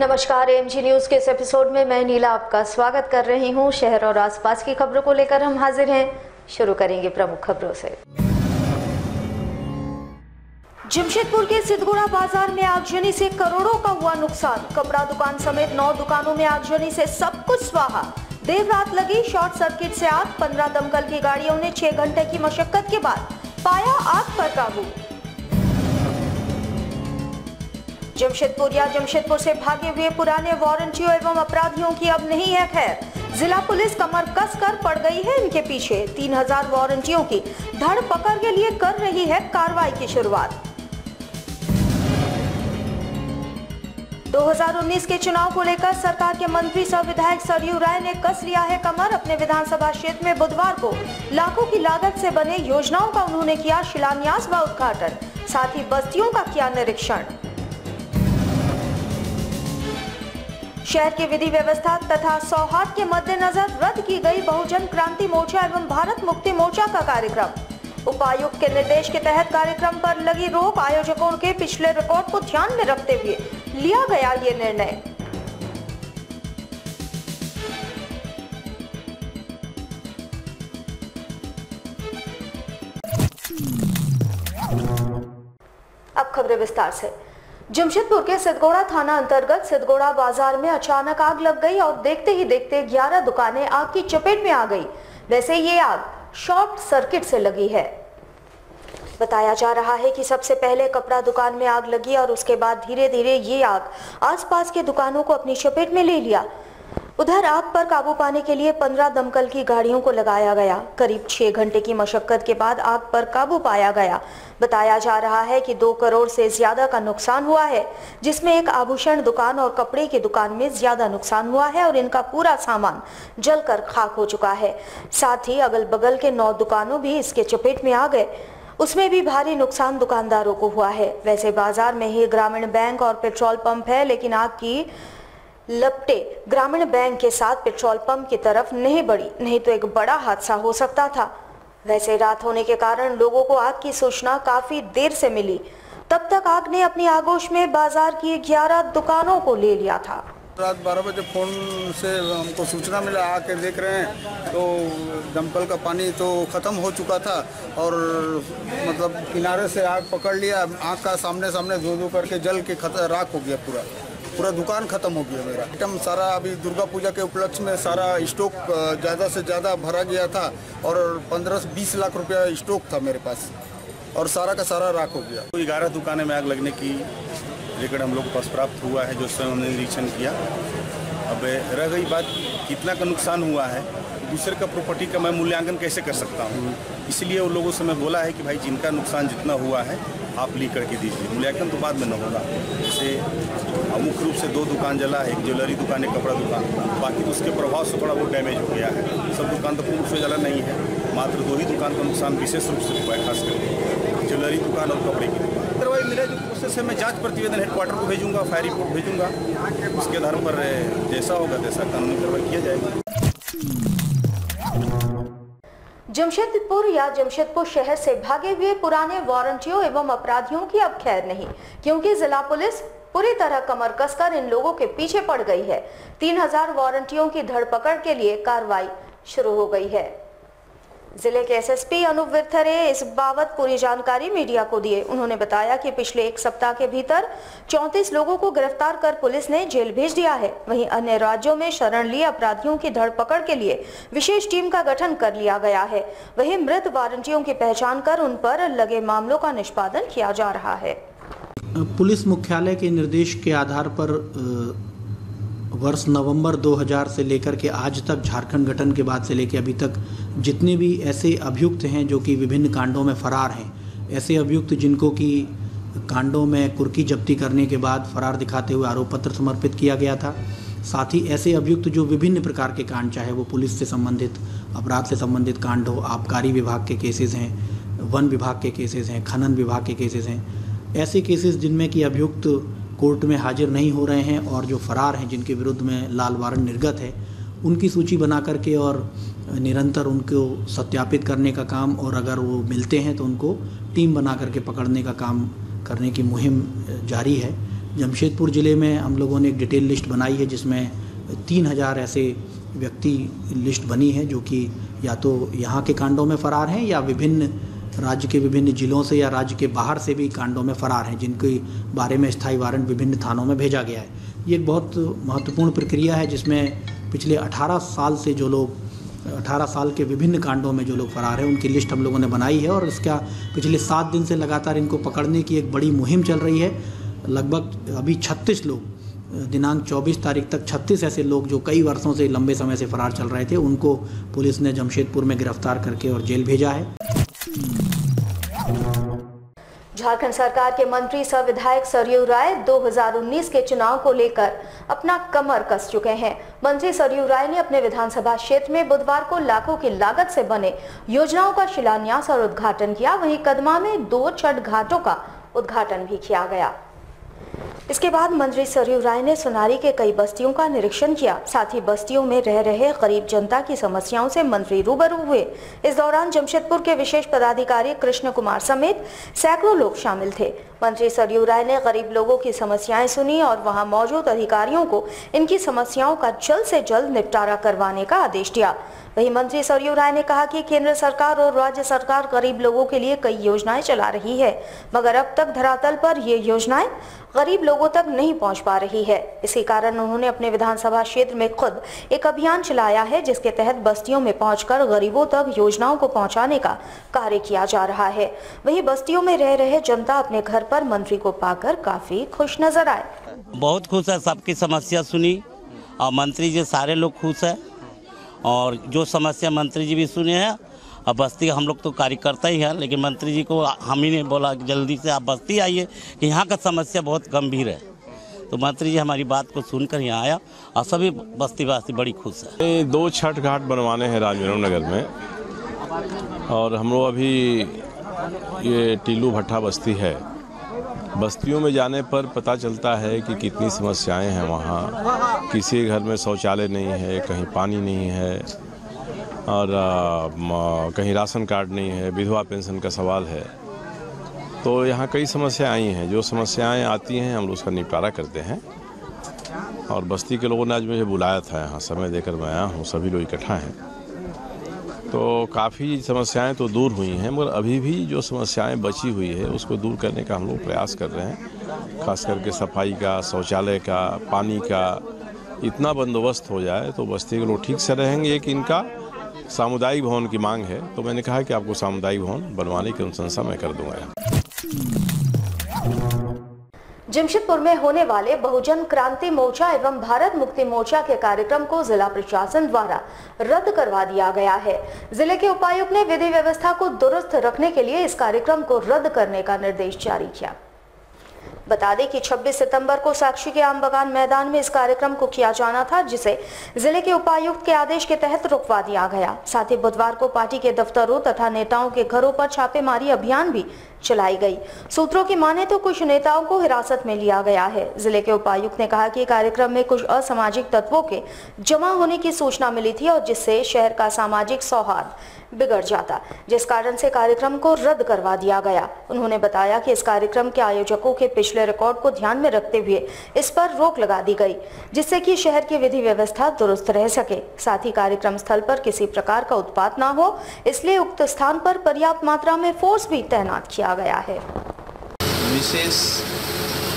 नमस्कार, MG news के इस एपिसोड में मैं नीला आपका स्वागत कर रही हूं। शहर और आसपास की खबरों को लेकर हम हाजिर हैं। शुरू करेंगे प्रमुख खबरों से। जमशेदपुर के सिद्धगुड़ा बाजार में आगजनी से करोड़ों का हुआ नुकसान। कपड़ा दुकान समेत 9 दुकानों में आगजनी से सब कुछ स्वाहा। देर रात लगी शॉर्ट सर्किट से आग। 15 दमकल की गाड़ियों ने 6 घंटे की मशक्कत के बाद पाया आग पर काबू। जमशेदपुर से भागे हुए पुराने वारंटियों एवं अपराधियों की अब नहीं है खैर। जिला पुलिस कमर कस कर पड़ गई है इनके पीछे। 3000 वारंटियों की धड़ पकड़ के लिए कर रही है कार्रवाई की शुरुआत। 2019 के चुनाव को लेकर सरकार के मंत्री सह विधायक सरयू राय ने कस लिया है कमर। अपने विधानसभा क्षेत्र में बुधवार को लाखों की लागत से बने योजनाओं का उन्होंने किया शिलान्यास व उद्घाटन, साथ ही बस्तियों का किया निरीक्षण। शहर की विधि व्यवस्था तथा सौहार्द के मद्देनजर रद्द की गई बहुजन क्रांति मोर्चा एवं भारत मुक्ति मोर्चा का कार्यक्रम। उपायुक्त के निर्देश के तहत कार्यक्रम पर लगी रोक। आयोजकों के पिछले रिकॉर्ड को ध्यान में रखते हुए लिया गया ये निर्णय। अब खबरें विस्तार से। जमशेदपुर के सिद्धगुड़ा थाना अंतर्गत सिद्धगुड़ा बाजार में अचानक आग लग गई और देखते ही देखते 11 दुकानें आग की चपेट में आ गई। वैसे ये आग शॉर्ट सर्किट से लगी है। बताया जा रहा है कि सबसे पहले कपड़ा दुकान में आग लगी और उसके बाद धीरे धीरे ये आग आसपास के दुकानों को अपनी चपेट में ले लिया। उधर आग पर काबू पाने के लिए 15 दमकल की गाड़ियों को लगाया गया। करीब 6 घंटे की मशक्कत के बाद आग पर काबू पाया गया। बताया जा रहा है कि 2 करोड़ से ज्यादा का नुकसान हुआ है, जिसमें एक आभूषण दुकान और कपड़े की दुकान में ज्यादा नुकसान हुआ है और इनका पूरा सामान जलकर खाक हो चुका है। साथ ही अगल बगल के 9 दुकानों भी इसके चपेट में आ गए। उसमें भी भारी नुकसान दुकानदारों को हुआ है। वैसे बाजार में ही ग्रामीण बैंक और पेट्रोल पंप है, लेकिन आग की लपटे ग्रामीण बैंक के साथ पेट्रोल पंप की तरफ नहीं बढ़ी, नहीं तो एक बड़ा हादसा हो सकता था। वैसे रात होने के कारण लोगों को आग की सूचना काफी देर से मिली। तब तक आग ने अपनी आगोश में बाजार की 11 दुकानों को ले लिया था। रात 12 बजे फ़ोन से हमको सूचना मिला, आके देख रहे हैं तो दमकल का पानी तो ख़त्म हो चुका था और मतलब किनारे से आग पकड़ लिया। आग का सामने दो करके जल के राख हो गया। पूरा दुकान ख़त्म हो गया मेरा। आइटम सारा अभी दुर्गा पूजा के उपलक्ष्य में सारा स्टॉक ज़्यादा से ज़्यादा भरा गया था और 15-20 लाख रुपया स्टॉक था मेरे पास और सारा का सारा राख हो गया। 11 दुकानें में आग लगने की रिकॉर्ड हम लोग को पास प्राप्त हुआ है, जो स्वयं हमने निरीक्षण किया। अब रह गई बात कितना का नुकसान हुआ है, दूसरे का प्रॉपर्टी का मैं मूल्यांकन कैसे कर सकता हूँ। इसलिए उन लोगों से मैं बोला है कि भाई जिनका नुकसान जितना हुआ है आप ली करके दीजिए, मूल्यांकन तो बाद में न होगा। जैसे मुख्य रूप से 2 दुकान जला है, एक ज्वेलरी दुकान, एक कपड़ा दुकान। बाकी तो उसके प्रभाव से थोड़ा बहुत डैमेज हो गया है। सब दुकान तो पूर्ण रूप से जला नहीं है, मात्र 2 ही दुकान का नुकसान विशेष रूप से हुआ है, खास करके ज्वेलरी दुकान और कपड़े की दुकान। कार्रवाई मिले जो प्रोसेस है, मैं जांच प्रतिवेदन हेडक्वार्टर को भेजूंगा, फायर रिपोर्ट भेजूंगा। उसके आधार पर जैसा होगा तैसा कानूनी कार्रवाई किया जाएगा। जमशेदपुर शहर से भागे हुए पुराने वारंटियों एवं अपराधियों की अब खैर नहीं, क्योंकि जिला पुलिस पूरी तरह कमर कसकर इन लोगों के पीछे पड़ गई है। 3000 वारंटियों की धरपकड़ के लिए कार्रवाई शुरू हो गई है। जिले के एसएसपी अनूप विरथरे इस बाबत पूरी जानकारी मीडिया को दिए। उन्होंने बताया कि पिछले 1 सप्ताह के भीतर 34 लोगों को गिरफ्तार कर पुलिस ने जेल भेज दिया है। वहीं अन्य राज्यों में शरण लिए अपराधियों की धरपकड़ के लिए विशेष टीम का गठन कर लिया गया है। वहीं मृत वारंटियों की पहचान कर उन पर लगे मामलों का निष्पादन किया जा रहा है। पुलिस मुख्यालय के निर्देश के आधार पर वर्ष नवंबर 2000 से लेकर के आज तक, झारखंड गठन के बाद से लेकर अभी तक जितने भी ऐसे अभियुक्त हैं जो कि विभिन्न कांडों में फरार हैं, ऐसे अभियुक्त जिनको कि कांडों में कुर्की जब्ती करने के बाद फरार दिखाते हुए आरोप पत्र समर्पित किया गया था। साथ ही ऐसे अभियुक्त जो विभिन्न प्रकार के कांड, चाहे वो पुलिस से संबंधित, अपराध से संबंधित कांड हो, आबकारी विभाग के केसेस हैं, वन विभाग के केसेस हैं, खनन विभाग के केसेस हैं, ऐसे केसेस जिनमें कि अभियुक्त कोर्ट में हाजिर नहीं हो रहे हैं और जो फरार हैं, जिनके विरुद्ध में लाल वारंट निर्गत है, उनकी सूची बना करके और निरंतर उनको सत्यापित करने का काम, और अगर वो मिलते हैं तो उनको टीम बना करके पकड़ने का काम करने की मुहिम जारी है। जमशेदपुर ज़िले में हम लोगों ने एक डिटेल लिस्ट बनाई है जिसमें 3000 ऐसे व्यक्ति लिस्ट बनी है जो कि या तो यहाँ के कांडों में फ़रार हैं या विभिन्न राज्य के विभिन्न ज़िलों से या राज्य के बाहर से भी कांडों में फ़रार हैं, जिनके बारे में स्थायी वारंट विभिन्न थानों में भेजा गया है। ये एक बहुत महत्वपूर्ण प्रक्रिया है जिसमें पिछले 18 साल से जो लोग 18 साल के विभिन्न कांडों में जो लोग फ़रार हैं उनकी लिस्ट हम लोगों ने बनाई है और इसका पिछले 7 दिन से लगातार इनको पकड़ने की एक बड़ी मुहिम चल रही है। लगभग अभी 36 लोग, दिनांक 24 तारीख तक 36 ऐसे लोग जो कई वर्षों से लंबे समय से फरार चल रहे थे, उनको पुलिस ने जमशेदपुर में गिरफ्तार करके और जेल भेजा है। झारखंड सरकार के मंत्री सह विधायक सरयू राय 2019 के चुनाव को लेकर अपना कमर कस चुके हैं। मंत्री सरयू राय ने अपने विधानसभा क्षेत्र में बुधवार को लाखों की लागत से बने योजनाओं का शिलान्यास और उद्घाटन किया। वहीं कदमा में 2 छठ घाटों का उद्घाटन भी किया गया। इसके बाद मंत्री सरयू राय ने सोनारी के कई बस्तियों का निरीक्षण किया। साथ ही बस्तियों में रह रहे गरीब जनता की समस्याओं से मंत्री रूबरू हुए। इस दौरान जमशेदपुर के विशेष पदाधिकारी कृष्ण कुमार समेत सैकड़ों लोग शामिल थे। मंत्री सरयू राय ने गरीब लोगों की समस्याएं सुनी और वहां मौजूद अधिकारियों को इनकी समस्याओं का जल्द से जल्द निपटारा करवाने का आदेश दिया। वहीं मंत्री सरयू राय ने कहा कि केंद्र सरकार और राज्य सरकार गरीब लोगों के लिए कई योजनाएं चला रही है, मगर अब तक धरातल पर ये योजनाएं गरीब लोगों तक नहीं पहुंच पा रही है। इसी कारण उन्होंने अपने विधानसभा क्षेत्र में खुद एक अभियान चलाया है जिसके तहत बस्तियों में पहुंचकर गरीबों तक योजनाओं को पहुंचाने का कार्य किया जा रहा है। वहीं बस्तियों में रह रहे जनता अपने घर पर मंत्री को पाकर काफी खुश नजर आए। बहुत खुश है, सबकी समस्या सुनी और मंत्री जी सारे लोग खुश है और जो समस्या मंत्री जी भी सुने हैं। अब बस्ती हम लोग तो कार्यकर्ता ही है, लेकिन मंत्री जी को हम ही ने बोला कि जल्दी से आप बस्ती आइए कि यहाँ का समस्या बहुत गंभीर है। तो मंत्री जी हमारी बात को सुनकर यहाँ आया और सभी बस्ती वासी बड़ी खुश है। 2 छठ घाट बनवाने हैं राजविनोद नगर में और हम लोग अभी ये टीलू भट्टा बस्ती है। बस्तियों में जाने पर पता चलता है कि कितनी समस्याएं हैं वहाँ। किसी घर में शौचालय नहीं है, कहीं पानी नहीं है और कहीं राशन कार्ड नहीं है, विधवा पेंशन का सवाल है। तो यहाँ कई समस्याएं आई हैं। जो समस्याएं आती हैं हम लोग उसका निपटारा करते हैं और बस्ती के लोगों ने आज मुझे बुलाया था, यहाँ समय देकर मैं आया हूँ। सभी लोग इकट्ठा हैं तो काफ़ी समस्याएं तो दूर हुई हैं, मगर अभी भी जो समस्याएं बची हुई है उसको दूर करने का हम लोग प्रयास कर रहे हैं। खास करके सफाई का, शौचालय का, पानी का इतना बंदोबस्त हो जाए तो बस्ती के लोग ठीक से रहेंगे। एक इनका सामुदायिक भवन की मांग है तो मैंने कहा कि आपको सामुदायिक भवन बनवाने की अनुशंसा मैं कर दूंगा। जमशेदपुर में होने वाले बहुजन क्रांति मोर्चा एवं भारत मुक्ति मोर्चा के कार्यक्रम को जिला प्रशासन द्वारा रद्द करवा दिया गया है। जिले के उपायुक्त ने विधि व्यवस्था को दुरुस्त रखने के लिए इस कार्यक्रम को रद्द करने का निर्देश जारी किया। बता दें कि 26 सितंबर को साक्षी के आम बगान मैदान में इस कार्यक्रम को किया जाना था, जिसे जिले के उपायुक्त के आदेश के तहत रुकवा दिया गया। साथ ही बुधवार को पार्टी के दफ्तरों तथा नेताओं के घरों पर छापेमारी अभियान भी चलाई गई। सूत्रों की माने तो कुछ नेताओं को हिरासत में लिया गया है। जिले के उपायुक्त ने कहा कि कार्यक्रम में कुछ असामाजिक तत्वों के जमा होने की सूचना मिली थी और जिससे शहर का सामाजिक सौहार्द बिगड़ जाता, जिस कारण से कार्यक्रम को रद्द करवा दिया गया। उन्होंने बताया कि इस कार्यक्रम के आयोजकों के पिछले रिकॉर्ड को ध्यान में रखते हुए इस पर रोक लगा दी गई, जिससे कि शहर की विधि व्यवस्था दुरुस्त रह सके। साथ ही कार्यक्रम स्थल पर किसी प्रकार का उत्पात न हो, इसलिए उक्त स्थान पर पर्याप्त मात्रा में फोर्स भी तैनात किया गया है। विशेष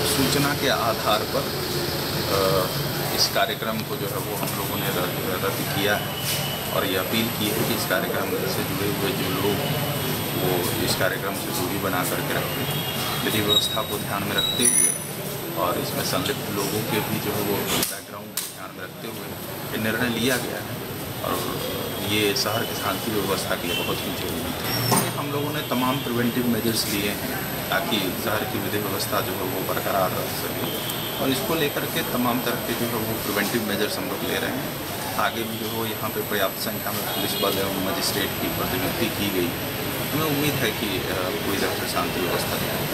सूचना के आधार पर इस कार्यक्रम को जो है वो हम लोगों ने रद्द किया है और ये अपील की है कि इस कार्यक्रम से जुड़े हुए जो लोग वो इस कार्यक्रम से दूरी बना करके रखें, विधि व्यवस्था को ध्यान में रखते हुए और इसमें संलिप्त लोगों के भी जो है वो बैकग्राउंड को ध्यान में रखते हुए ये निर्णय लिया गया है और ये शहर की शांति व्यवस्था के लिए बहुत ही जरूरी था। हम लोगों ने तमाम प्रिवेंटिव मेजर्स लिए हैं ताकि शहर की विधि व्यवस्था जो है वो बरकरार रह सके और इसको लेकर के तमाम तरह के जो है वो प्रिवेंटिव मेजर्स हम लोग ले रहे हैं। आगे भी जो हो यहाँ पे पर्याप्त संख्या में पुलिस बल एवं मजिस्ट्रेट की प्रतिनियुक्ति की गई। हमें उम्मीद है कि पूरी तरह से शांति व्यवस्था रहेगी।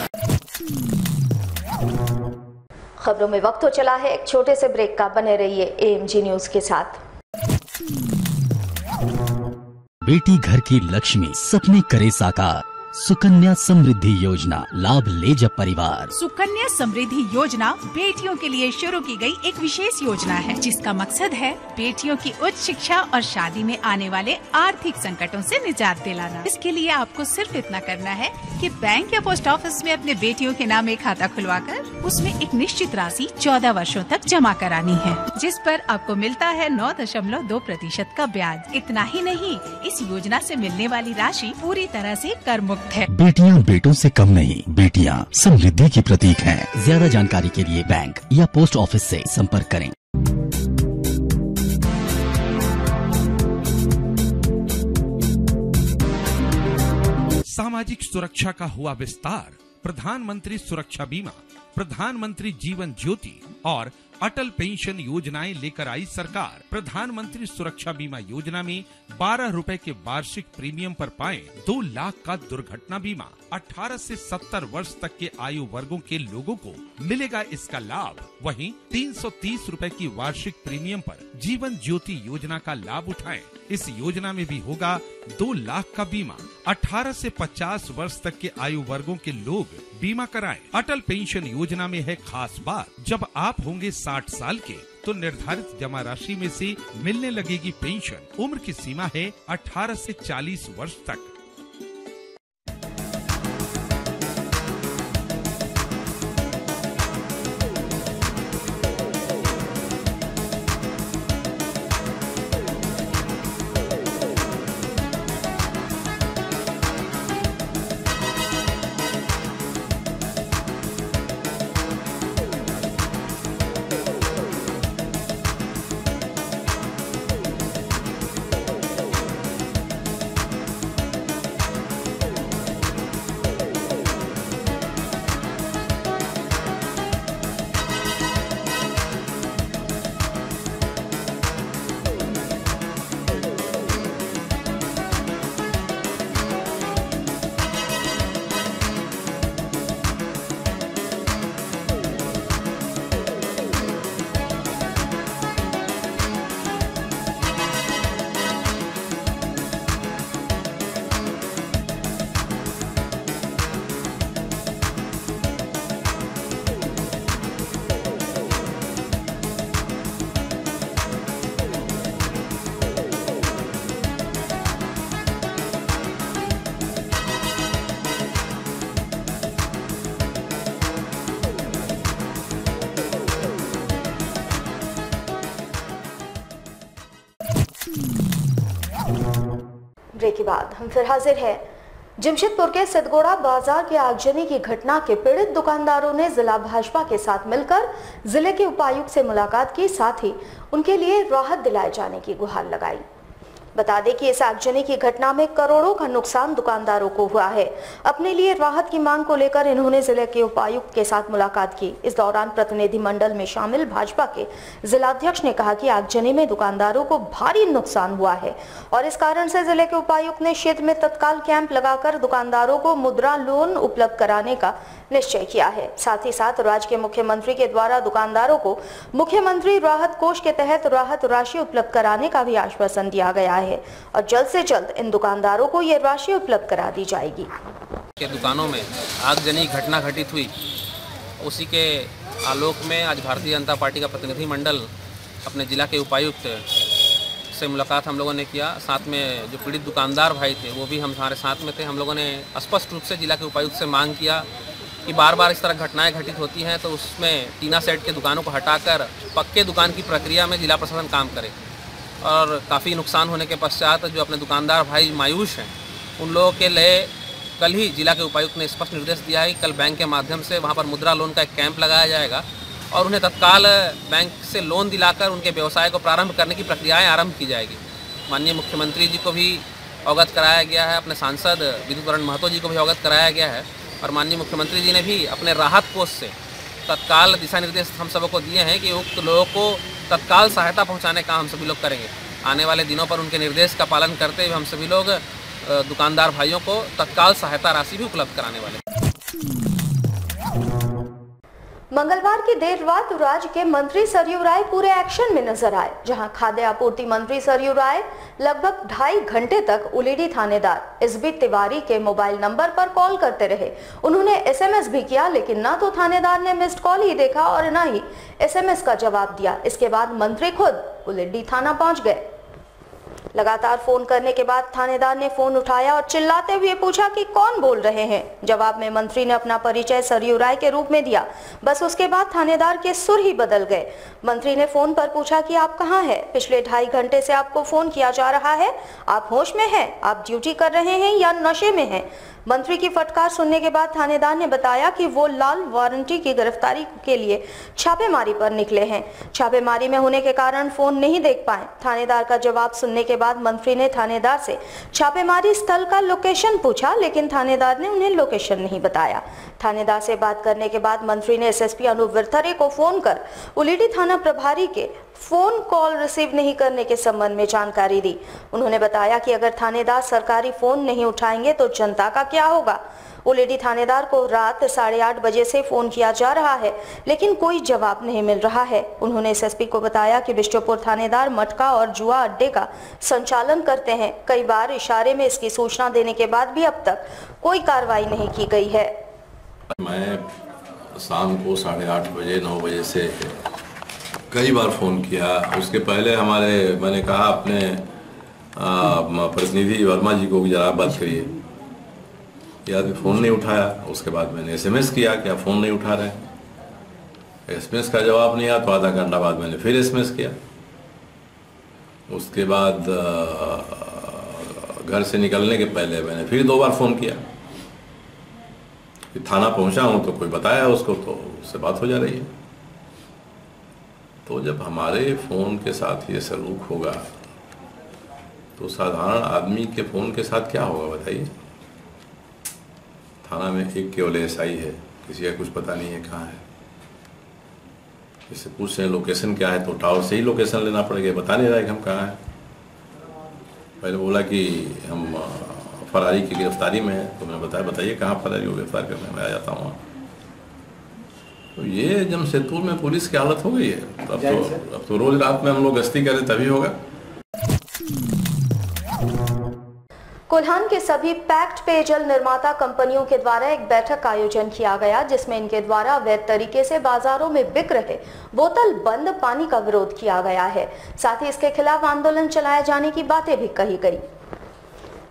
खबरों में वक्त हो चला है एक छोटे से ब्रेक का। बने रहिए एएमजी न्यूज के साथ। बेटी घर की लक्ष्मी, सपने करे साकार। सुकन्या समृद्धि योजना, लाभ ले जब परिवार। सुकन्या समृद्धि योजना बेटियों के लिए शुरू की गई एक विशेष योजना है, जिसका मकसद है बेटियों की उच्च शिक्षा और शादी में आने वाले आर्थिक संकटों से निजात दिलाना। इसके लिए आपको सिर्फ इतना करना है कि बैंक या पोस्ट ऑफिस में अपने बेटियों के नाम एक खाता खुलवाकर उसमें एक निश्चित राशि 14 वर्षों तक जमा करानी है, जिस पर आपको मिलता है 9.2% का ब्याज। इतना ही नहीं, इस योजना से मिलने वाली राशि पूरी तरह से कर मुक्त है। बेटियां बेटों से कम नहीं, बेटियां समृद्धि की प्रतीक हैं। ज्यादा जानकारी के लिए बैंक या पोस्ट ऑफिस से संपर्क करें। सामाजिक सुरक्षा का हुआ विस्तार। प्रधानमंत्री सुरक्षा बीमा, प्रधानमंत्री जीवन ज्योति और अटल पेंशन योजनाएं लेकर आई सरकार। प्रधानमंत्री सुरक्षा बीमा योजना में 12 रुपए के वार्षिक प्रीमियम पर पाएं 2 लाख का दुर्घटना बीमा। 18 से 70 वर्ष तक के आयु वर्गों के लोगों को मिलेगा इसका लाभ। वहीं 330 रुपए की वार्षिक प्रीमियम पर जीवन ज्योति योजना का लाभ उठाएं। इस योजना में भी होगा 2 लाख का बीमा। 18 से 50 वर्ष तक के आयु वर्गों के लोग बीमा कराएं। अटल पेंशन योजना में है खास बात, जब आप होंगे 60 साल के तो निर्धारित जमा राशि में से मिलने लगेगी पेंशन। उम्र की सीमा है 18 से 40 वर्ष तक। ब्रेक के बाद हम फिर हाजिर हैं। जमशेदपुर के सिद्धगोड़ा बाजार के आगजनी की घटना के पीड़ित दुकानदारों ने जिला भाजपा के साथ मिलकर जिले के उपायुक्त से मुलाकात की, साथ ही उनके लिए राहत दिलाए जाने की गुहार लगाई। बता दें कि इस आगजनी की घटना में करोड़ों का नुकसान दुकानदारों को हुआ है। अपने लिए राहत की मांग को लेकर इन्होंने जिले के उपायुक्त के साथ मुलाकात की। इस दौरान प्रतिनिधि मंडल में शामिल भाजपा के जिलाध्यक्ष ने कहा कि आगजनी में दुकानदारों को भारी नुकसान हुआ है और इस कारण से जिले के उपायुक्त ने क्षेत्र में तत्काल कैंप लगाकर दुकानदारों को मुद्रा लोन उपलब्ध कराने का निश्चय किया है। साथ ही साथ राज्य के मुख्यमंत्री के द्वारा दुकानदारों को मुख्यमंत्री राहत कोष के तहत राहत राशि उपलब्ध कराने का भी आश्वासन दिया गया है और जल्द से जल्द इन दुकानदारों को ये राशि उपलब्ध करा दी जाएगी। के दुकानों में आगजनी घटना घटित हुई, उसी के आलोक में आज भारतीय जनता पार्टी का प्रतिनिधि मंडल अपने जिला के उपायुक्त से मुलाकात हम लोगों ने किया। साथ में जो पीड़ित दुकानदार भाई थे वो भी हमारे साथ में थे। हम लोगों ने स्पष्ट रूप से जिला के उपायुक्त से मांग किया कि बार बार इस तरह घटनाएं घटित होती हैं तो उसमें टीना सेट के दुकानों को हटाकर पक्के दुकान की प्रक्रिया में जिला प्रशासन काम करे। और काफ़ी नुकसान होने के पश्चात जो अपने दुकानदार भाई मायूस हैं उन लोगों के लिए कल ही जिला के उपायुक्त ने स्पष्ट निर्देश दिया है कि कल बैंक के माध्यम से वहाँ पर मुद्रा लोन का एक कैंप लगाया जाएगा और उन्हें तत्काल बैंक से लोन दिलाकर उनके व्यवसाय को प्रारंभ करने की प्रक्रियाएँ आरंभ की जाएगी। माननीय मुख्यमंत्री जी को भी अवगत कराया गया है, अपने सांसद विद्युत वरण महतो जी को भी अवगत कराया गया है और माननीय मुख्यमंत्री जी ने भी अपने राहत कोष से तत्काल दिशा निर्देश हम सबको दिए हैं कि उक्त लोगों को तत्काल सहायता पहुंचाने का हम सभी लोग करेंगे। आने वाले दिनों पर उनके निर्देश का पालन करते हुए हम सभी लोग दुकानदार भाइयों को तत्काल सहायता राशि भी उपलब्ध कराने वाले। मंगलवार की देर रात राज्य के मंत्री सरयू राय पूरे एक्शन में नजर आए, जहां खाद्य आपूर्ति मंत्री सरयू राय लगभग 2.5 घंटे तक उलीडी थानेदार एसबी तिवारी के मोबाइल नंबर पर कॉल करते रहे। उन्होंने एसएमएस भी किया, लेकिन ना तो थानेदार ने मिस्ड कॉल ही देखा और न ही एसएमएस का जवाब दिया। इसके बाद मंत्री खुद उलीडी थाना पहुंच गए। लगातार फोन करने के बाद थानेदार ने फोन उठाया और चिल्लाते हुए पूछा कि कौन बोल रहे हैं। जवाब में मंत्री ने अपना परिचय सरयू राय के रूप में दिया। बस उसके बाद थानेदार के सुर ही बदल गए। मंत्री ने फोन पर पूछा कि आप कहां हैं? पिछले 2.5 घंटे से आपको फोन किया जा रहा है, आप होश में हैं, आप ड्यूटी कर रहे हैं या नशे में हैं? मंत्री की फटकार सुनने के बाद थानेदार ने बताया कि वो लाल वारंटी की गिरफ्तारी के लिए छापेमारी पर निकले हैं। छापेमारी में होने के कारण फोन नहीं देख पाए। थानेदार का जवाब सुनने के बाद मंत्री ने थानेदार से छापेमारी स्थल का लोकेशन पूछा, लेकिन थानेदार ने उन्हें लोकेशन नहीं बताया। थानेदार से बात करने के बाद मंत्री ने एसएसपी अनूप विरथरे को फोन कर उलीडी थाना प्रभारी के फोन कॉल रिसीव नहीं करने के संबंध में जानकारी दी। उन्होंने बताया कि अगर थानेदार सरकारी फोन नहीं उठाएंगे तो जनता का क्या होगा। उलीडी थानेदार को रात 8:30 बजे से फोन किया जा रहा है, लेकिन कोई जवाब नहीं मिल रहा है। उन्होंने एसएसपी को बताया कि बिष्टुपुर थानेदार मटका और जुआ अड्डे का संचालन करते हैं। कई बार इशारे में इसकी सूचना देने के बाद भी अब तक कोई कार्रवाई नहीं की गई है। मैं शाम को 8:30 बजे 9 बजे से कई बार फ़ोन किया। उसके पहले मैंने कहा अपने प्रतिनिधि वर्मा जी को भी जरा बात करिए, याद फ़ोन नहीं उठाया। उसके बाद मैंने एसएमएस किया कि आप फ़ोन नहीं उठा रहे। एसएमएस का जवाब नहीं आया तो आधा घंटा बाद मैंने फिर एसएमएस किया। उसके बाद घर से निकलने के पहले मैंने फिर 2 बार फ़ोन किया। थाना पहुंचा हूं तो कोई बताया उसको, तो उससे बात हो जा रही है। तो जब हमारे फ़ोन के साथ ये सलूक होगा तो साधारण आदमी के फ़ोन के साथ क्या होगा बताइए। थाना में एक केवल एसआई है, किसी का कुछ पता नहीं है कहाँ है। इससे पूछ रहे हैं लोकेशन क्या है, तो टावर से ही लोकेशन लेना पड़ेगा, बता नहीं रहा है कि हम कहाँ हैं। पहले बोला कि हम फरारी की गिरफ्तारी में है, तो मैंने बताया बताइए कहाँ फरारी को गिरफ्तार करने में आ जाता हूँ। तो ये जमशेदपुर में पुलिस की हालत हो गई है। अब तो रोज रात में हम लोग गश्ती करें तभी होगा। कोल्हान के सभी पैक्ड पेयजल निर्माता कंपनियों के द्वारा एक बैठक का आयोजन किया गया, जिसमें इनके द्वारा अवैध तरीके से बाजारों में बिक रहे बोतल बंद पानी का विरोध किया गया है। साथ ही इसके खिलाफ आंदोलन चलाए जाने की बातें भी कही गई।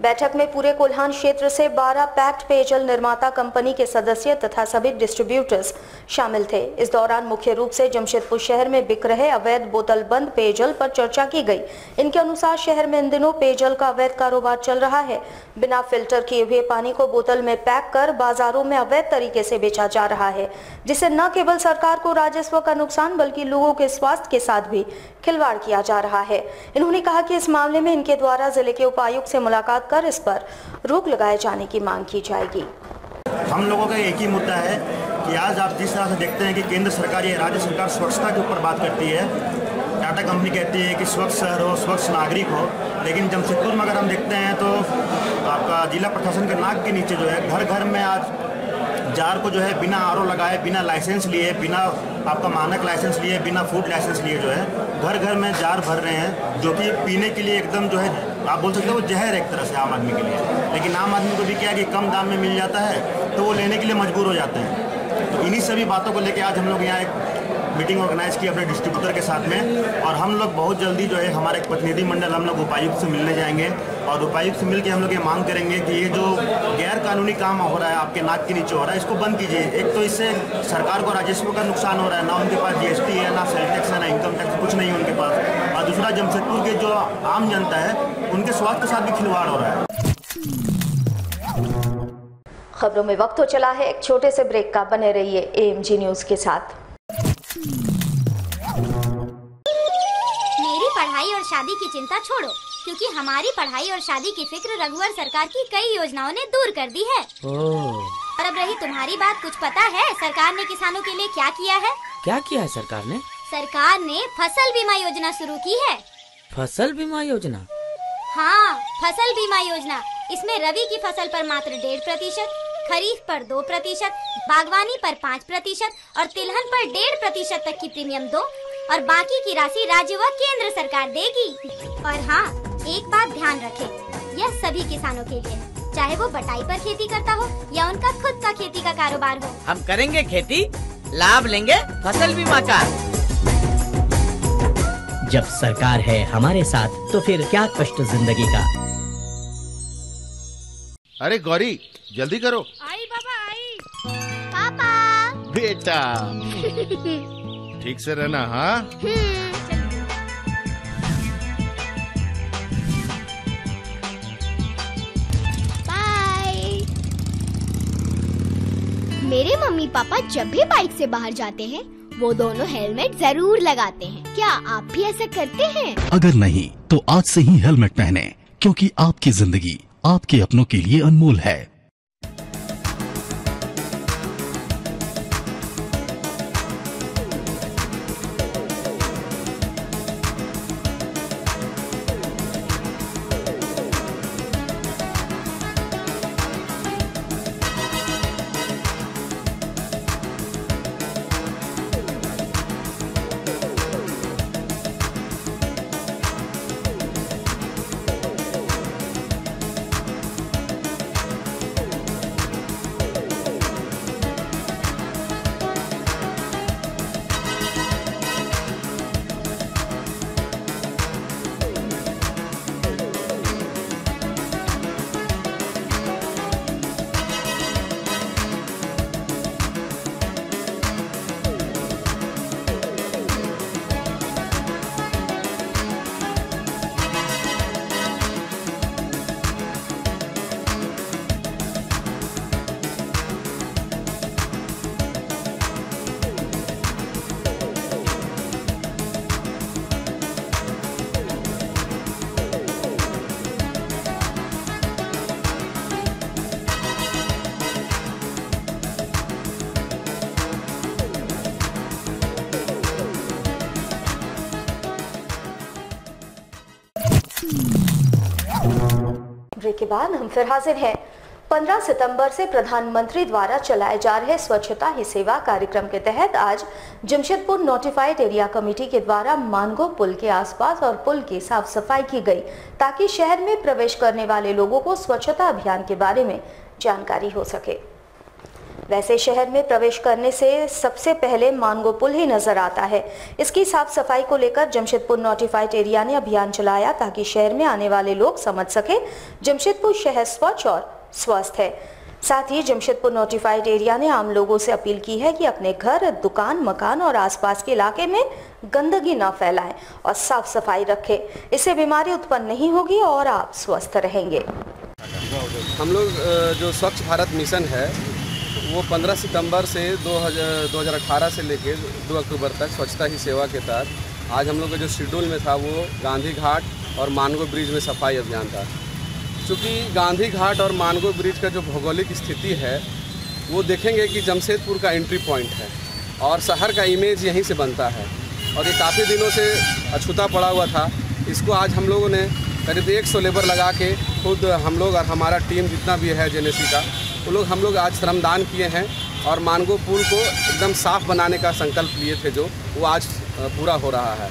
बैठक में पूरे कोल्हान क्षेत्र से 12 पैक्ड पेयजल निर्माता कंपनी के सदस्य तथा सभी डिस्ट्रीब्यूटर्स शामिल थे। इस दौरान मुख्य रूप से जमशेदपुर शहर में बिक रहे अवैध बोतल बंद पेयजल पर चर्चा की गई। इनके अनुसार शहर में इन दिनों पेयजल का अवैध कारोबार चल रहा है। बिना फिल्टर किए हुए पानी को बोतल में पैक कर बाजारों में अवैध तरीके से बेचा जा रहा है, जिससे न केवल सरकार को राजस्व का नुकसान बल्कि लोगों के स्वास्थ्य के साथ भी खिलवाड़ किया जा रहा है। इन्होंने कहा कि इस मामले में इनके द्वारा जिले के उपायुक्त से मुलाकात कर इस पर रोक लगाए जाने की मांग की जाएगी। हम लोगों का एक ही मुद्दा है कि आज आप जिस तरह से देखते हैं कि केंद्र सरकार या राज्य सरकार स्वच्छता के ऊपर बात करती है, टाटा कंपनी कहती है कि स्वच्छ शहर हो, स्वच्छ नागरिक हो, लेकिन जमशेदपुर में अगर हम देखते हैं तो आपका जिला प्रशासन के नाक के नीचे जो है घर घर में आज जार को जो है बिना आरओ लगाए, बिना लाइसेंस लिए, बिना आपका मानक लाइसेंस लिए, बिना फूड लाइसेंस लिए जो है घर घर में जार भर रहे हैं, जो कि पीने के लिए एकदम जो है आप बोल सकते हो वो जहर एक तरह से आम आदमी के लिए। लेकिन आम आदमी को भी क्या कि कम दाम में मिल जाता है तो वो लेने के लिए मजबूर हो जाते हैं। तो इन्हीं सभी बातों को लेकर आज हम लोग यहाँ एक मीटिंग ऑर्गेनाइज की अपने डिस्ट्रीब्यूटर के साथ में, और हम लोग बहुत जल्दी जो है हमारा एक प्रतिनिधि मंडल हम लोग उपायुक्त से मिलने जाएंगे और उपायुक्त से मिलकर हम लोग ये मांग करेंगे कि ये जो गैर कानूनी काम हो रहा है आपके नाक के नीचे हो रहा है, इसको बंद कीजिए। एक तो इससे सरकार को राजस्व का नुकसान हो रहा है, ना उनके पास जीएसटी है, ना सेल टैक्स है, ना इनकम टैक्स, कुछ नहीं है उनके पास। और दूसरा जमशेदपुर के जो आम जनता है उनके स्वास्थ्य के साथ भी खिलवाड़ हो रहा है। खबरों में वक्त हो चला है एक छोटे से ब्रेक का। बने रहिए एएमजी न्यूज के साथ। मेरी पढ़ाई और शादी की चिंता छोड़ो, क्योंकि हमारी पढ़ाई और शादी की फिक्र रघुवर सरकार की कई योजनाओं ने दूर कर दी है। और अब रही तुम्हारी बात, कुछ पता है सरकार ने किसानों के लिए क्या किया है? क्या किया है सरकार ने? सरकार ने फसल बीमा योजना शुरू की है। फसल बीमा योजना? हाँ, फसल बीमा योजना। इसमें रबी की फसल पर मात्र 1.5%, खरीफ पर 2%, बागवानी पर 5% और तिलहन पर 1.5% तक की प्रीमियम दो और बाकी की राशि राज्य व केंद्र सरकार देगी। और हाँ, एक बात ध्यान रखें, यह सभी किसानों के लिए है, चाहे वो बटाई पर खेती करता हो या उनका खुद का खेती का कारोबार हो। हम करेंगे खेती, लाभ लेंगे फसल बीमा का। जब सरकार है हमारे साथ तो फिर क्या कष्ट जिंदगी का। अरे गौरी जल्दी करो। आई पापा आई। पापा बेटा ठीक से रहना। हाँ बाय। मेरे मम्मी पापा जब भी बाइक से बाहर जाते हैं वो दोनों हेलमेट जरूर लगाते हैं। क्या आप भी ऐसा करते हैं? अगर नहीं तो आज से ही हेलमेट पहने, क्योंकि आपकी जिंदगी आपके अपनों के लिए अनमोल है। ब्रेक के बाद हम फिर हाजिर हैं। 15 सितंबर से प्रधानमंत्री द्वारा चलाए जा रहे स्वच्छता ही सेवा कार्यक्रम के तहत आज जमशेदपुर नोटिफाइड एरिया कमेटी के द्वारा मानगो पुल के आसपास और पुल की साफ सफाई की गई, ताकि शहर में प्रवेश करने वाले लोगों को स्वच्छता अभियान के बारे में जानकारी हो सके। वैसे शहर में प्रवेश करने से सबसे पहले मानगो पुल ही नजर आता है। इसकी साफ सफाई को लेकर जमशेदपुर नोटिफाइड एरिया ने अभियान चलाया, ताकि शहर में आने वाले लोग समझ सके जमशेदपुर शहर स्वच्छ और स्वस्थ है। साथ ही जमशेदपुर नोटिफाइड एरिया ने आम लोगों से अपील की है कि अपने घर, दुकान, मकान और आसपास के इलाके में गंदगी न फैलाएं और साफ सफाई रखें। इससे बीमारी उत्पन्न नहीं होगी और आप स्वस्थ रहेंगे। हम लोग जो स्वच्छ भारत मिशन है वो 15 सितंबर से 2018 से लेकर 2 अक्टूबर तक स्वच्छता ही सेवा के तहत आज हम लोग का जो शेड्यूल में था वो गांधी घाट और मानगो ब्रिज में सफाई अभियान था। चूँकि गांधी घाट और मानगो ब्रिज का जो भौगोलिक स्थिति है वो देखेंगे कि जमशेदपुर का एंट्री पॉइंट है और शहर का इमेज यहीं से बनता है और ये काफ़ी दिनों से अछूता पड़ा हुआ था। इसको आज हम लोगों ने करीब 100 लेबर लगा के खुद हम लोग और हमारा टीम जितना भी है जेनेसी का वो हम लोग आज श्रमदान किए हैं और मानगो पुल को एकदम साफ बनाने का संकल्प लिए थे, जो वो आज पूरा हो रहा है।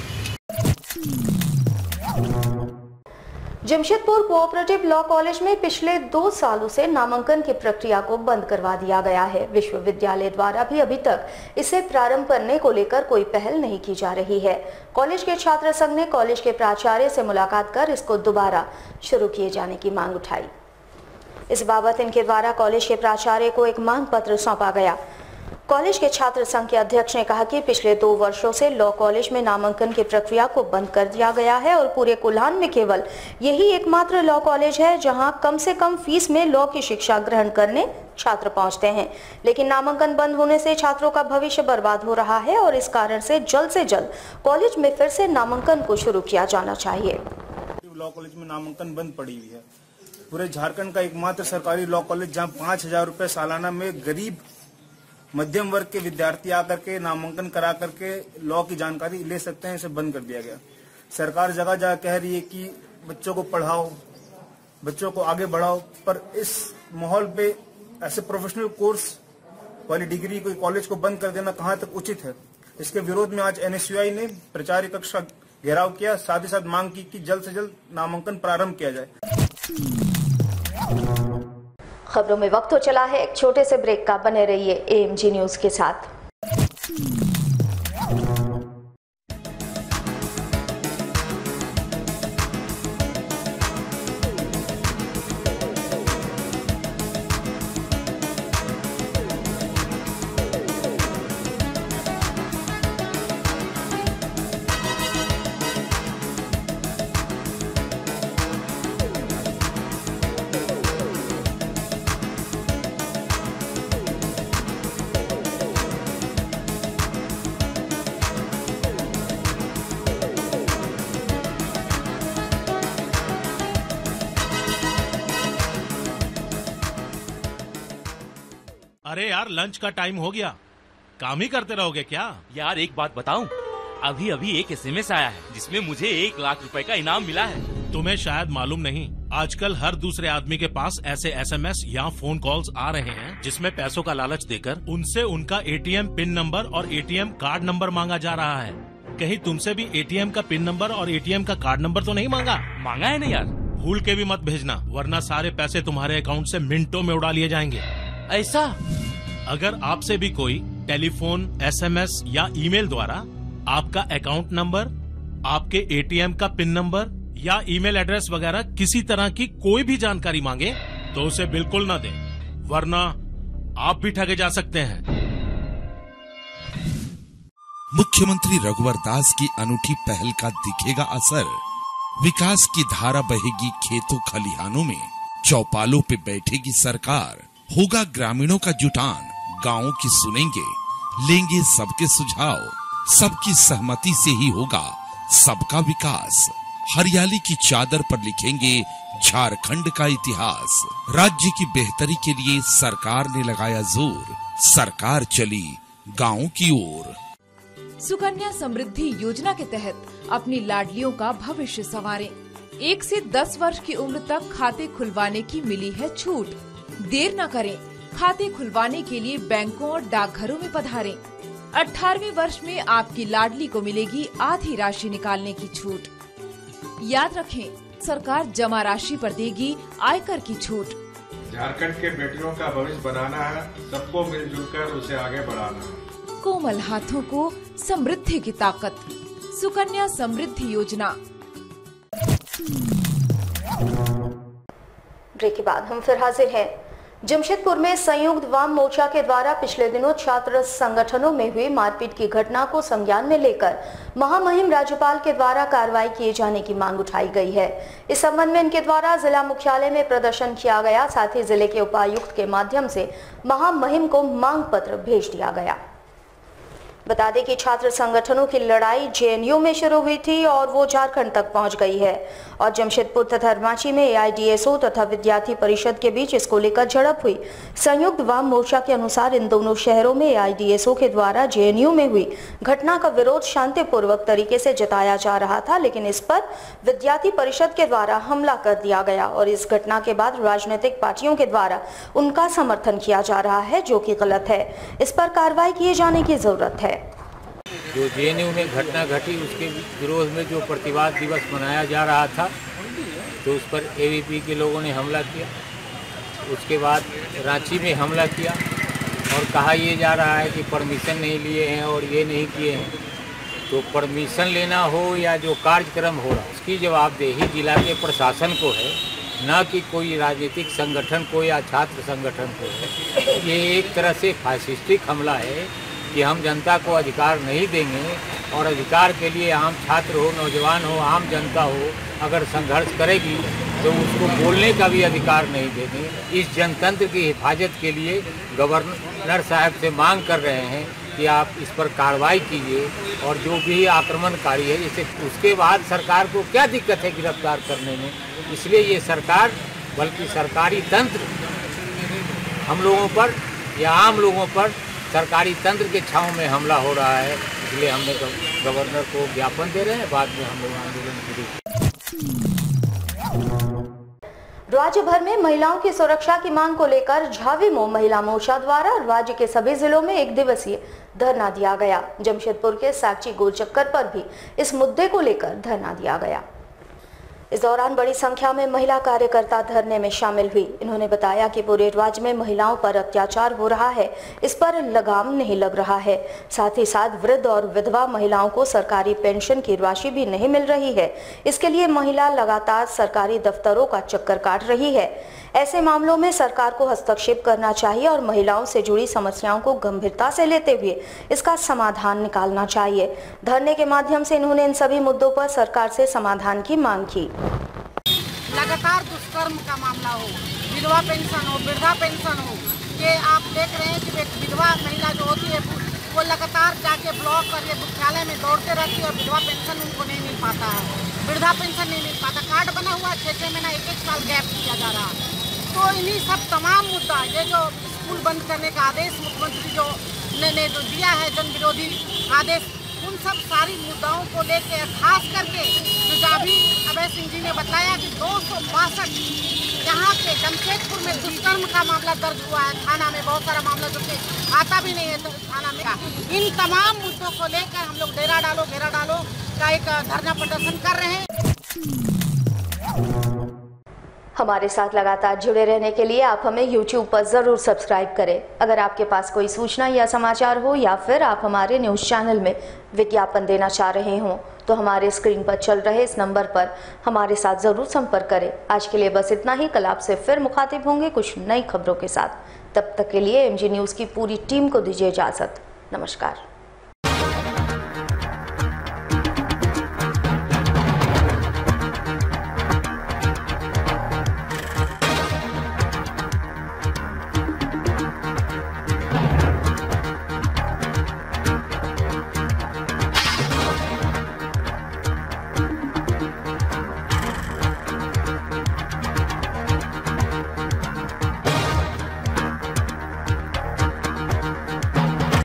जमशेदपुर कोऑपरेटिव लॉ कॉलेज में पिछले 2 सालों से नामांकन की प्रक्रिया को बंद करवा दिया गया है। विश्वविद्यालय द्वारा भी अभी तक इसे प्रारंभ करने को लेकर कोई पहल नहीं की जा रही है। कॉलेज के छात्र संघ ने कॉलेज के प्राचार्य से मुलाकात कर इसको दोबारा शुरू किए जाने की मांग उठाई। इस बाबत इनके द्वारा कॉलेज के प्राचार्य को एक मांग पत्र सौंपा गया। कॉलेज के छात्र संघ के अध्यक्ष ने कहा कि पिछले 2 वर्षों से लॉ कॉलेज में नामांकन की प्रक्रिया को बंद कर दिया गया है और पूरे कोल्हान में केवल यही एकमात्र लॉ कॉलेज है जहां कम से कम फीस में लॉ की शिक्षा ग्रहण करने छात्र पहुंचते हैं। लेकिन नामांकन बंद होने से छात्रों का भविष्य बर्बाद हो रहा है और इस कारण से जल्द कॉलेज में फिर से नामांकन को शुरू किया जाना चाहिए। लॉ कॉलेज में नामांकन बंद पड़ी हुई है। पूरे झारखंड का एकमात्र सरकारी लॉ कॉलेज जहां 5,000 रुपए सालाना में गरीब मध्यम वर्ग के विद्यार्थी आकर के नामांकन करा करके लॉ की जानकारी ले सकते हैं, इसे बंद कर दिया गया। सरकार जगह जगह कह रही है कि बच्चों को पढ़ाओ, बच्चों को आगे बढ़ाओ, पर इस माहौल पे ऐसे प्रोफेशनल कोर्स वाली डिग्री कोई कॉलेज को बंद कर देना कहाँ तक उचित है। इसके विरोध में आज NSUI ने प्राचार्य कक्ष का घेराव किया, साथ ही साथ मांग की कि जल्द से जल्द नामांकन प्रारंभ किया जाए। खबरों में वक्त हो चला है एक छोटे से ब्रेक का। बने रहिए AMG न्यूज के साथ। अरे यार, लंच का टाइम हो गया, काम ही करते रहोगे क्या? यार एक बात बताऊं, अभी अभी एक SMS आया है जिसमें मुझे 1 लाख रुपए का इनाम मिला है। तुम्हें शायद मालूम नहीं, आजकल हर दूसरे आदमी के पास ऐसे SMS या फोन कॉल्स आ रहे हैं जिसमें पैसों का लालच देकर उनसे उनका ATM पिन नंबर और ATM कार्ड नंबर मांगा जा रहा है। कहीं तुमसे भी ATM का पिन नंबर और ATM का कार्ड नंबर तो नहीं मांगा? मांगा है ना यार। भूल के भी मत भेजना, वरना सारे पैसे तुम्हारे अकाउंट से मिनटों में उड़ा लिए जाएंगे। ऐसा? अगर आपसे भी कोई टेलीफोन, SMS या ईमेल द्वारा आपका अकाउंट नंबर, आपके ATM का पिन नंबर या ईमेल एड्रेस वगैरह किसी तरह की कोई भी जानकारी मांगे तो उसे बिल्कुल न दें, वरना आप भी ठगे जा सकते हैं। मुख्यमंत्री रघुवर दास की अनूठी पहल का दिखेगा असर। विकास की धारा बहेगी खेतों खलिहानों में, चौपालों पे बैठेगी सरकार। होगा ग्रामीणों का जुटान, गांवों की सुनेंगे, लेंगे सबके सुझाव। सबकी सहमति से ही होगा सबका विकास। हरियाली की चादर पर लिखेंगे झारखंड का इतिहास। राज्य की बेहतरी के लिए सरकार ने लगाया जोर, सरकार चली गाँव की ओर। सुकन्या समृद्धि योजना के तहत अपनी लाडलियों का भविष्य संवारें। 1 से 10 वर्ष की उम्र तक खाते खुलवाने की मिली है छूट। देर न करें, खाते खुलवाने के लिए बैंकों और डाकघरों में पधारें। 18वें वर्ष में आपकी लाडली को मिलेगी आधी राशि निकालने की छूट। याद रखें, सरकार जमा राशि पर देगी आयकर की छूट। झारखंड के बेटियों का भविष्य बनाना है, सबको मिलजुल कर उसे आगे बढ़ाना है। कोमल हाथों को समृद्धि की ताकत, सुकन्या समृद्धि योजना। ब्रेक के बाद हम फिर हाजिर हैं। जमशेदपुर में संयुक्त वाम मोर्चा के द्वारा पिछले दिनों छात्र संगठनों में हुई मारपीट की घटना को संज्ञान में लेकर महामहिम राज्यपाल के द्वारा कार्रवाई किए जाने की मांग उठाई गई है। इस संबंध में इनके द्वारा जिला मुख्यालय में प्रदर्शन किया गया, साथ ही जिले के उपायुक्त के माध्यम से महामहिम को मांग पत्र भेज दिया गया। बता दें कि छात्र संगठनों की लड़ाई JNU में शुरू हुई थी और वो झारखंड तक पहुंच गई है और जमशेदपुर तथा रांची में AIDSO तथा विद्यार्थी परिषद के बीच इसको लेकर झड़प हुई। संयुक्त वाम मोर्चा के अनुसार इन दोनों शहरों में AIDSO के द्वारा JNU में हुई घटना का विरोध शांतिपूर्वक तरीके से जताया जा रहा था, लेकिन इस पर विद्यार्थी परिषद के द्वारा हमला कर दिया गया और इस घटना के बाद राजनीतिक पार्टियों के द्वारा उनका समर्थन किया जा रहा है, जो कि गलत है। इस पर कार्रवाई किए जाने की जरूरत है। जो JNU में घटना घटी उसके विरोध में जो प्रतिवाद दिवस मनाया जा रहा था, तो उस पर AVP के लोगों ने हमला किया। उसके बाद रांची में हमला किया और कहा यह जा रहा है कि परमिशन नहीं लिए हैं और ये नहीं किए हैं। तो परमिशन लेना हो या जो कार्यक्रम हो रहा उसकी जवाबदेही जिला के प्रशासन को है, न कि कोई राजनीतिक संगठन को या छात्र संगठन को है। ये एक तरह से फासिस्टिक हमला है कि हम जनता को अधिकार नहीं देंगे और अधिकार के लिए आम छात्र हो, नौजवान हो, आम जनता हो, अगर संघर्ष करेगी तो उसको बोलने का भी अधिकार नहीं देंगे। इस जनतंत्र की हिफाजत के लिए गवर्नर साहब से मांग कर रहे हैं कि आप इस पर कार्रवाई कीजिए और जो भी आक्रमणकारी है, जैसे उसके बाद सरकार को क्या दिक्कत है गिरफ्तार करने में। इसलिए ये सरकार, बल्कि सरकारी तंत्र हम लोगों पर या आम लोगों पर सरकारी तंत्र के छांव में हमला हो रहा है। इसलिए हमने गवर्नर को ज्ञापन दे रहे हैं, बाद में हम लोग आंदोलन शुरू। राज्य भर में महिलाओं की सुरक्षा की मांग को लेकर झाविमो महिला मोर्चा द्वारा राज्य के सभी जिलों में एक दिवसीय धरना दिया गया। जमशेदपुर के साक्षी गोल चक्कर पर भी इस मुद्दे को लेकर धरना दिया गया। इस दौरान बड़ी संख्या में महिला कार्यकर्ता धरने में शामिल हुई। इन्होंने बताया कि पूरे राज्य में महिलाओं पर अत्याचार हो रहा है, इस पर लगाम नहीं लग रहा है। साथ ही साथ वृद्ध और विधवा महिलाओं को सरकारी पेंशन की राशि भी नहीं मिल रही है। इसके लिए महिला लगातार सरकारी दफ्तरों का चक्कर काट रही है। ऐसे मामलों में सरकार को हस्तक्षेप करना चाहिए और महिलाओं से जुड़ी समस्याओं को गंभीरता से लेते हुए इसका समाधान निकालना चाहिए। धरने के माध्यम से इन्होंने इन सभी मुद्दों पर सरकार से समाधान की मांग की। लगातार दुष्कर्म का मामला हो, विधवा पेंशन हो, वृद्धा पेंशन हो, ये आप देख रहे हैं कि एक विधवा महिला जो होती है वो लगातार जाके ब्लॉक और ये मुख्यालय में दौड़ते रहती है और विधवा पेंशन उनको नहीं मिल पाता है, वृद्धा पेंशन नहीं मिल पाता। कार्ड बना हुआ 6-6 महीना 1-1 साल गैप किया जा रहा है। तो इन्हीं सब तमाम मुद्दा, ये जो स्कूल बंद करने का आदेश मुख्यमंत्री जो ने जो दिया है, जन विरोधी आदेश, उन सब सारी मुद्दाओं को लेके खास करके जो अभी अभय सिंह जी ने बताया कि 262 यहाँ के जमशेदपुर में दुष्कर्म का मामला दर्ज हुआ है थाना में, बहुत सारा मामला जो कि आता भी नहीं है थाना में। इन तमाम मुद्दों को लेकर हम लोग घेरा डालो का एक धरना प्रदर्शन कर रहे हैं। हमारे साथ लगातार जुड़े रहने के लिए आप हमें YouTube पर जरूर सब्सक्राइब करें। अगर आपके पास कोई सूचना या समाचार हो या फिर आप हमारे न्यूज चैनल में विज्ञापन देना चाह रहे हों तो हमारे स्क्रीन पर चल रहे इस नंबर पर हमारे साथ जरूर संपर्क करें। आज के लिए बस इतना ही। कल आपसे फिर मुखातिब होंगे कुछ नई खबरों के साथ। तब तक के लिए MG न्यूज की पूरी टीम को दीजिए इजाजत। नमस्कार।